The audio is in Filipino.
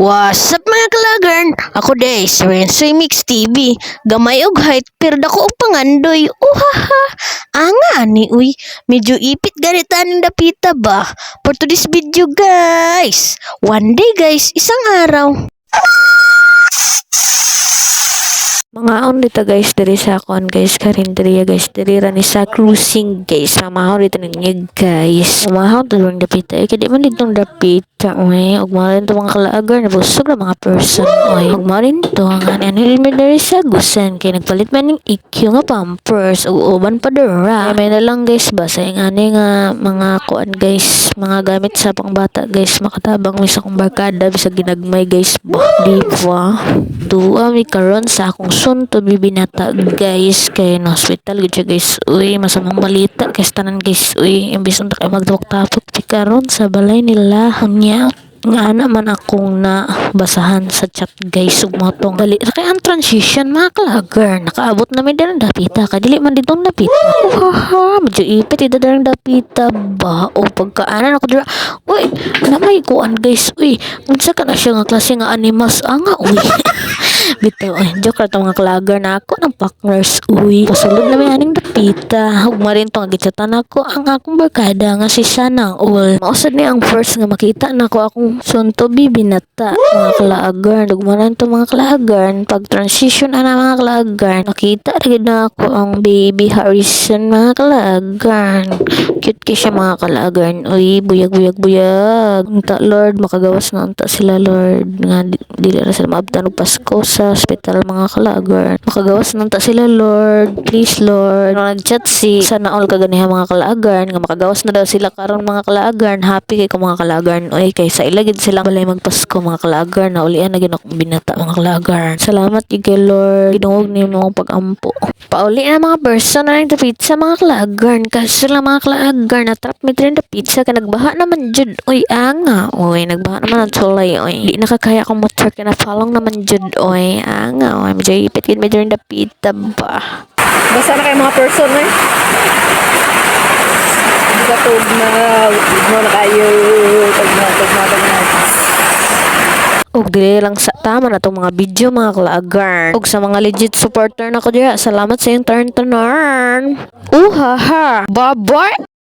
What's up mga kalagan? Ako day, si Rensoy Mix TV. Gamay og height, pero dako og pangandoy. Uhaha! Anga ni uy. Medyo ipit ganita ng dapita ba? For today's video guys. One day guys, isang araw. Mga on dito guys, diri sa akon guys, karinderiya guys, diri ra ni sa cruising guys, mamahaw dito ninyo guys. Mamahaw tulong dapita, kaya man ditong dapita, oy, ug marin to mga kalaagar, nabusog na mga person, oy, ug marin to, nga nilmi diri sa gusan, kaya nagpalit man ng IQ nga pampers, ug uban pa dira. May na lang guys, basa yung nga mga kuan guys, mga gamit sa pangbata guys, makatabang mi sa kong barkada, bisag ginagmay guys, ba, di ba? Duwa mi karon sa akong son to bibinata guys kay na hospital gid siya guys. Uy, masamang balita kay tanan guys. Uy, imbis unta kay magdok-tapok ti karon sa balay nila. Unya nga naman akong na basahan sa chat guys ug motong dali ra kay ang transition mga kalagar nakaabot na mi din dapita kadili man ditong dapita. Haha, medyo ipit ida darang dapita ba o pagkaanan ako dira. Uy, namay kuan guys. Uy, unsa ka na siya nga klase nga animals anga uy. Bitaw ay joke ra to mga kalagar na ako ng partners uy pasulod na may aning dapita ug marin to nga gitsatan ako ang akong barkada nga si Sanang Ul mausad ni ang first nga makita nako akong sunto bibinata mga kalagar dugmanan to mga kalagar pag transition ana mga kalagar nakita gid na ako ang baby Harrison mga kalagar cute kay siya mga kalagar uy buyag unta Lord makagawas na unta sila Lord nga dili ra sila maabtan og Pasko sa hospital mga kalagar makagawas nanta sila Lord please Lord nag-chat si Sana All kaganiha mga kalagar nga makagawas na daw sila karon mga kalagar happy kay ko mga kalagar oy kay sa ilagid sila balay magpasko mga kalagar na ulian na gid akong binata mga kalagar salamat kay Lord gidungog nimo ang pag-ampo pauli na mga person na lang pizza mga kalagar kasi sila mga kalagar na trap me din pizza ka nagbaha naman jud oy anga oy nagbaha naman ang sulay oy di nakakaya akong motor kay na falong naman jud oy anga oy medyo ipit gid medyo rin dapita ba basta na kayo mga person eh tugnaw na kayo tugnaw og dili lang sa tama na tong mga video mga kalagar og sa mga legit supporter na ko dira salamat sa iyong turn uhaha bye bye.